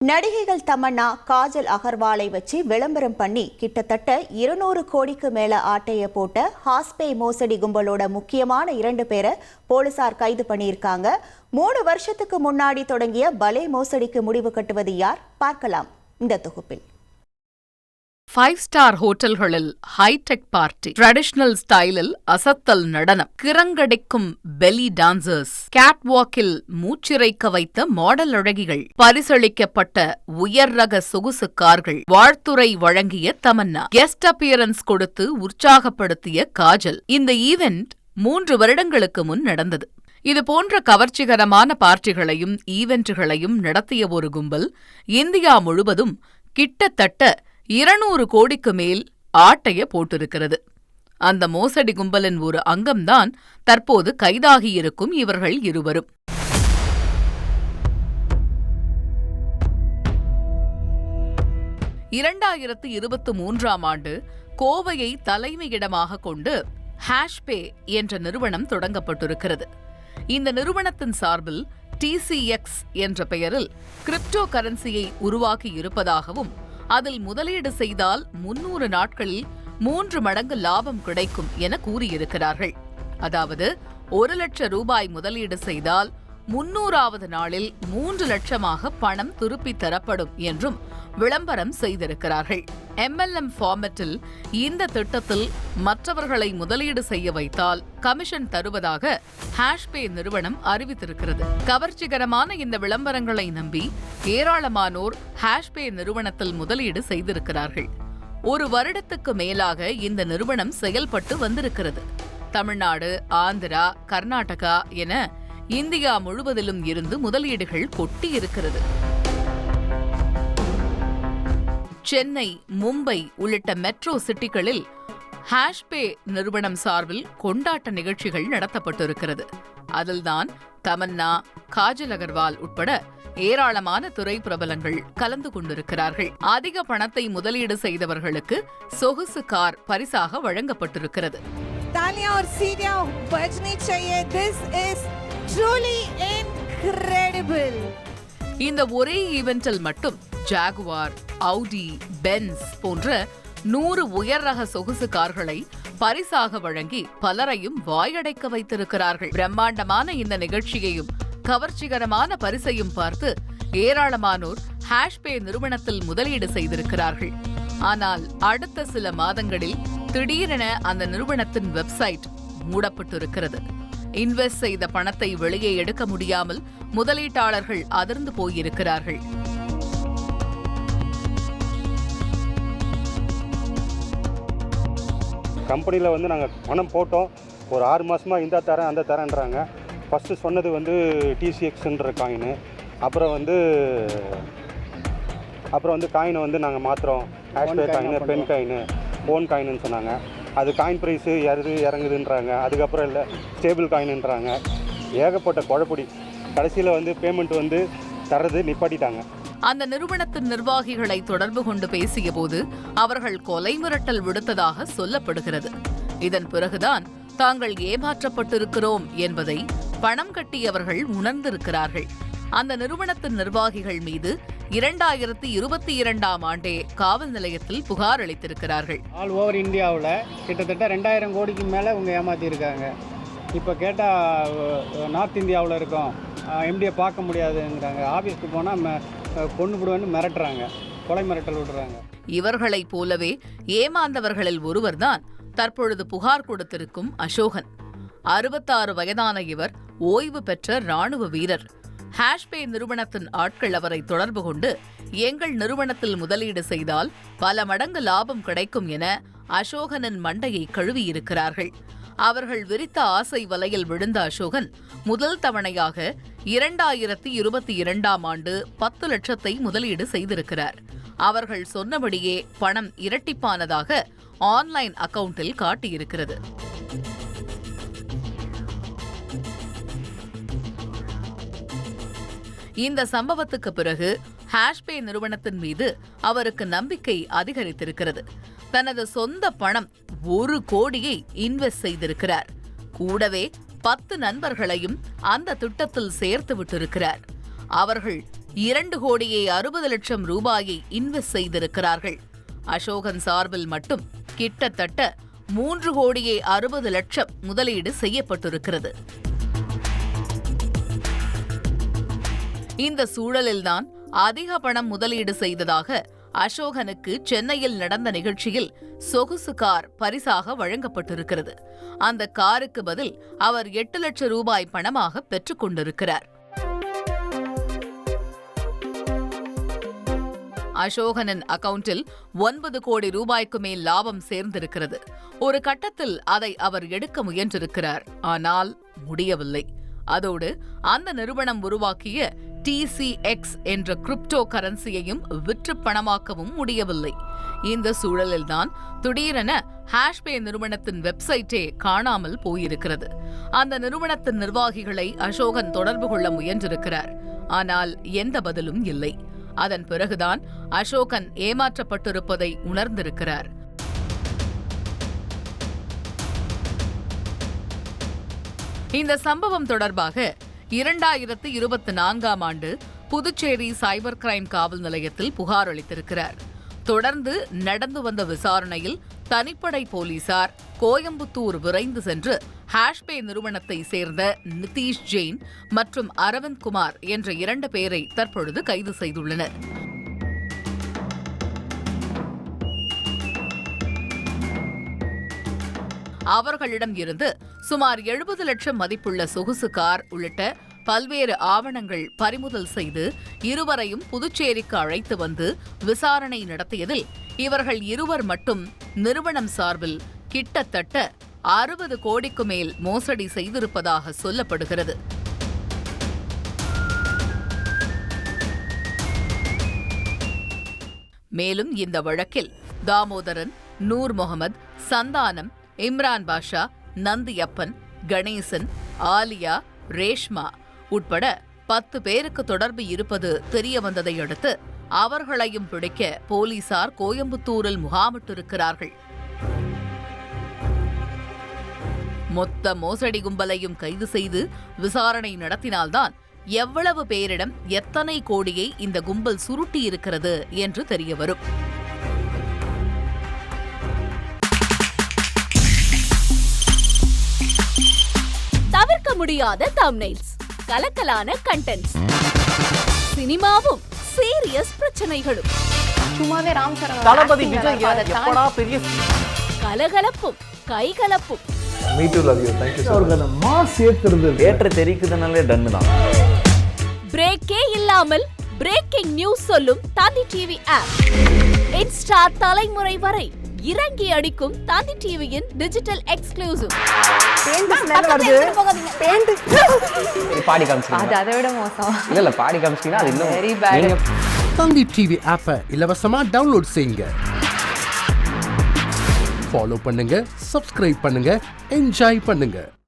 நடிகைகள் தமன்னா, காஜல் அகர்வாலை வச்சு விளம்பரம் பண்ணி கிட்டத்தட்ட 200 கோடிக்கு மேல ஆட்டைய போட்ட ஹாஸ்பே மோசடி கும்பலோட முக்கியமான 2 பேரை போலீசார் கைது பண்ணியிருக்காங்க. 3 வருஷத்துக்கு முன்னாடி தொடங்கிய பலே மோசடிக்கு முடிவு கட்டுவது யார்? பார்க்கலாம் இந்த தொகுப்பில். 5-ஸ்டார் ஹோட்டல்களில் ஹைடெக் பார்ட்டி, ட்ரெடிஷனல் ஸ்டைலில் அசத்தல் நடனம், கிறங்கடிக்கும் பெலி டான்சர்ஸ், கேட் வாக்கில் மூச்சிறைக்க வைத்த மாடல் அழகிகள், பரிசளிக்கப்பட்ட உயர் ரக சொகுசு கார்கள், வாழ்த்துரை வழங்கிய தமன்னா, கெஸ்ட் அப்பியரன்ஸ் கொடுத்து உற்சாகப்படுத்திய காஜல். இந்த ஈவென்ட் 3 வருடங்களுக்கு முன் நடந்தது. இதுபோன்ற கவர்ச்சிகரமான பார்ட்டிகளையும் ஈவென்ட்டுகளையும் நடத்திய ஒரு கும்பல் இந்தியா முழுவதும் கிட்டத்தட்ட 200 கோடிக்கு மேல் ஆட்டைய போட்டிருக்கிறது. அந்த மோசடி கும்பலின் ஒரு அங்கம்தான் தற்போது கைதாகியிருக்கும் இவர்கள் இருவரும். ஆண்டு கோவையை தலைமையிடமாக கொண்டு ஹாஷ்பே என்ற நிறுவனம் தொடங்கப்பட்டிருக்கிறது. இந்த நிறுவனத்தின் சார்பில் TCX என்ற பெயரில் கிரிப்டோ கரன்சியை உருவாக்கி இருப்பதாகவும், அதில் முதலீடு செய்தால் 300 நாட்களில் 3 மடங்கு லாபம் கிடைக்கும் என கூறியிருக்கிறார்கள். அதாவது 1 லட்சம் ரூபாய் முதலீடு செய்தால் 300வது நாளில் 3 லட்சமாக பணம் திருப்பித் தரப்படும் என்றும் விளம்பரம் செய்திருக்கிறார்கள். MLM ஃபார்மட்டில் இந்த திட்டத்தில் மற்றவர்களை முதலீடு செய்ய வைத்தால் கமிஷன் தருவதாக ஹாஷ்பே நிறுவனம் அறிவித்திருக்கிறது. கவர்ச்சிகரமான இந்த விளம்பரங்களை நம்பி ஏராளமானோர் ஹாஷ்பே நிறுவனத்தில் முதலீடு செய்திருக்கிறார்கள். 1 வருடத்துக்கு மேலாக இந்த நிறுவனம் செயல்பட்டு வந்திருக்கிறது. தமிழ்நாடு, ஆந்திரா, கர்நாடகா என இந்தியா முழுவதிலும் இருந்து முதலீடுகள் கொட்டியிருக்கிறது. சென்னை, மும்பை உள்ளிட்ட மெட்ரோ சிட்டிகளில் ஹாஷ்பே நிறுவனம் சார்பில் கொண்டாட்ட நிகழ்ச்சிகள் நடத்தப்பட்டிருக்கிறது. அதில்தான் தமன்னா, காஜல் அகர்வால் உட்பட ஏராளமான துறை பிரபலங்கள் கலந்து கொண்டிருக்கிறார்கள். அதிக பணத்தை முதலீடு செய்தவர்களுக்கு சொகுசு கார் பரிசாக வழங்கப்பட்டிருக்கிறது. இந்த ஒரே ஈவென்ட்டில் மட்டும் ஜாகுவார், ஆடி, பென்ஸ் போன்ற 100 உயர் ரக சொகுசு கார்களை பரிசாக வழங்கி பலரையும் வாயடைக்க வைத்திருக்கிறார்கள். பிரம்மாண்டமான இந்த நிகழ்ச்சியையும் கவர்ச்சிகரமான பரிசையும் பார்த்து ஏராளமானோர் ஹாஷ்பே நிறுவனத்தில் முதலீடு செய்திருக்கிறார்கள். ஆனால் அடுத்த சில மாதங்களில் திடீரென அந்த நிறுவனத்தின் வெப்சைட் மூடப்பட்டிருக்கிறது. இன்வெஸ்ட் செய்த பணத்தை வெளியே எடுக்க முடியாமல் முதலீட்டாளர்கள் அதிர்ந்து போயிருக்கிறார்கள். கம்பெனியில் நாங்கள் பணம் போட்டோம். ஒரு 6 மாதமாக இந்த தரேன் அந்த தரேன்றாங்க. ஃபஸ்ட்டு சொன்னது TCXன்ற காயினு. அப்புறம் காயினை நாங்கள் மாற்றுறோம். ஹேஷ்பே காயினு, பென் காயினு, ஓன் காயின்னு சொன்னாங்க. அது காயின் ப்ரைஸு இறங்குதுன்றாங்க. அதுக்கப்புறம் இல்லை ஸ்டேபிள் காயின்ன்றாங்க. ஏகப்பட்ட குழப்படி. கடைசியில் பேமெண்ட் தரது நிப்பாட்டிட்டாங்க. அந்த நிறுவனத்தின் நிர்வாகிகளை தொடர்பு கொண்டு பேசிய போது அவர்கள் கொலை மிரட்டல் விடுத்ததாக சொல்லப்படுகிறது. இதன் பிறகுதான் தாங்கள் ஏமாற்றப்பட்டிருக்கிறோம் என்பதை பணம் கட்டியவர்கள் உணர்ந்திருக்கிறார்கள். அந்த நிறுவனத்தின் நிர்வாகிகள் மீது 2022ஆம் ஆண்டே காவல் நிலையத்தில் புகார் அளித்திருக்கிறார்கள். ஆல் ஓவர் இந்தியாவில் கிட்டத்தட்ட 2000 கோடிக்கு மேலே இவங்க ஏமாற்றிருக்காங்க. இப்போ கேட்டால் நார்த் இந்தியாவில் இருக்கோம், MDயை பார்க்க முடியாதுங்கிறாங்க. ஆஃபீஸ்க்கு போனால் கொண்டு விடுவேன்னு மிரட்டுறாங்க, கொலை மிரட்டல் விடுறாங்க. இவர்களைப் போலவே ஏமாந்தவர்களில் ஒருவர்தான் தற்பொழுது புகார் கொடுத்திருக்கும் அசோகன். 66 வயதான இவர் ஓய்வு பெற்ற ராணுவ வீரர். ஹாஷ்பே நிறுவனத்தின் ஆட்கள் அவரை தொடர்பு கொண்டு எங்கள் நிறுவனத்தில் முதலீடு செய்தால் பல மடங்கு லாபம் கிடைக்கும் என அசோகனின் மண்டையை கழுவியிருக்கிறார்கள். அவர்கள் விரித்த ஆசை வலையில் விழுந்த அசோகன் முதல் தவணையாக 2022ஆம் ஆண்டு 10 லட்சத்தை முதலீடு செய்திருக்கிறார். அவர்கள் சொன்னபடியே பணம் இரட்டிப்பானதாக ஆன்லைன் அக்கவுண்டில் காட்டியிருக்கிறது. இந்த சம்பவத்துக்கு பிறகு ஹாஷ்பே நிறுவனத்தின் மீது அவருக்கு நம்பிக்கை அதிகரித்திருக்கிறது. தனது சொந்த பணம் 1 கோடியை இன்வெஸ்ட் செய்திருக்கிறார். கூடவே 10 நண்பர்களையும் அந்த திட்டத்தில் சேர்த்து விட்டிருக்கிறார். அவர்கள் 2,60,00,000 ரூபாயை இன்வெஸ்ட் செய்திருக்கிறார்கள். அசோகன் சார்பில் மட்டும் கிட்டத்தட்ட 3,60,00,000 முதலீடு செய்யப்பட்டிருக்கிறது. இந்த சூழலில்தான் அதிக பணம் முதலீடு செய்ததாக அசோகனுக்கு சென்னையில் நடந்த நிகழ்ச்சியில் சொகுசு கார் பரிசாக வழங்கப்பட்டிருக்கிறது. அந்த காருக்கு பதில் அவர் 8 லட்சம் ரூபாய் பணமாக பெற்றுக் கொண்டிருக்கிறார். அசோகனின் அக்கவுண்டில் 9 கோடி ரூபாய்க்கு மேல் லாபம் சேர்ந்திருக்கிறது. ஒரு கட்டத்தில் அதை அவர் எடுக்க முயன்றிருக்கிறார், ஆனால் முடியவில்லை. அதோடு அந்த நிறுவனம் உருவாக்கிய TCX என்ற கிரிப்டோ கரன்சியையும் விற்று பணமாக்கவும் முடியவில்லை. இந்த சூழலில்தான் திடீரென ஹாஷ்பே நிறுவனத்தின் வெப்சைட்டே காணாமல் போயிருக்கிறது. அந்த நிறுவனத்தின் நிர்வாகிகளை அசோகன் தொடர்பு கொள்ள முயன்றிருக்கிறார், ஆனால் எந்த பதிலும் இல்லை. அதன் பிறகுதான் அசோகன் ஏமாற்றப்பட்டிருப்பதை உணர்ந்திருக்கிறார். இந்த சம்பவம் தொடர்பாக 2024ஆம் ஆண்டு புதுச்சேரி சைபர் கிரைம் காவல் நிலையத்தில் புகார் அளித்திருக்கிறார். தொடர்ந்து நடந்து வந்த விசாரணையில் தனிப்படை போலீசார் கோயம்புத்தூர் விரைந்து சென்று ஹாஷ்பே நிறுவனத்தை சேர்ந்த நிதிஷ் ஜெயின் மற்றும் அரவிந்த் குமார் என்ற 2 பேரை தற்பொழுது கைது செய்துள்ளனர். அவர்களிடம் இருந்து சுமார் 70 லட்சம் மதிப்புள்ள சொகுசு கார் உள்ளிட்ட பல்வேறு ஆவணங்கள் பறிமுதல் செய்து இருவரையும் புதுச்சேரிக்கு அழைத்து வந்து விசாரணை நடத்தியதில் இவர்கள் இருவர் மட்டும் நிறுவனம் சார்பில் கிட்டத்தட்ட 60 கோடிக்கு மேல் மோசடி செய்திருப்பதாக சொல்லப்படுகிறது. மேலும் இந்த வழக்கில் தாமோதரன், நூர் முகமது, சந்தானம், இம்ரான் பாஷா, நந்தியப்பன், கணேசன், ஆலியா, ரேஷ்மா உட்பட 10 பேருக்கு தொடர்பு இருப்பது தெரியவந்ததை அடுத்து அவர்களையும் பிடிக்க போலீசார் கோயம்புத்தூரில் முகாமிட்டிருக்கிறார்கள். மொத்த மோசடி கும்பலையும் கைது செய்து விசாரணை நடத்தினால்தான் எவ்வளவு பேரிடம் எத்தனை கோடியை இந்த கும்பல் சுருட்டியிருக்கிறது என்று தெரியவரும். தவிர்க்க முடியாத தம்ப்நெயில்ஸ், கலக்கலான கண்டென்ட்ஸ், சினிமாவும் சீரியஸ் பிரச்சனைகளும், சும்மாவே ராம்சரண் தளபதி விஜய் எப்படா பெரிய கலகலப்பும் கைகலப்பும். Me to love you thank you அவர்களை மாஸ் ஏத்துறது தியேட்டர் தெரிக்குதுனாலே டன் தான். பிரேக்கே இல்லாமல் பிரேக்கிங் நியூஸ் சொல்லும் தந்தி டிவி ஆப். இன்ஸ்டா தலைமுறை வரை இறங்கி அடிக்கும் தந்தி டிவியின் டிஜிட்டல் எக்ஸ்க்ளூசிவ். பாடி காமிச்சீங்க, அது அதை விட மோசம். இல்ல பாடி காமிச்சீங்கன்னா அது இன்னும் வெரி பேட். தந்தி டிவி ஆப்பை இலவசமா டவுன்லோட் செய்யுங்க. ஃபாலோ பண்ணுங்க, சப்ஸ்கிரைப் பண்ணுங்க, என்ஜாய் பண்ணுங்க.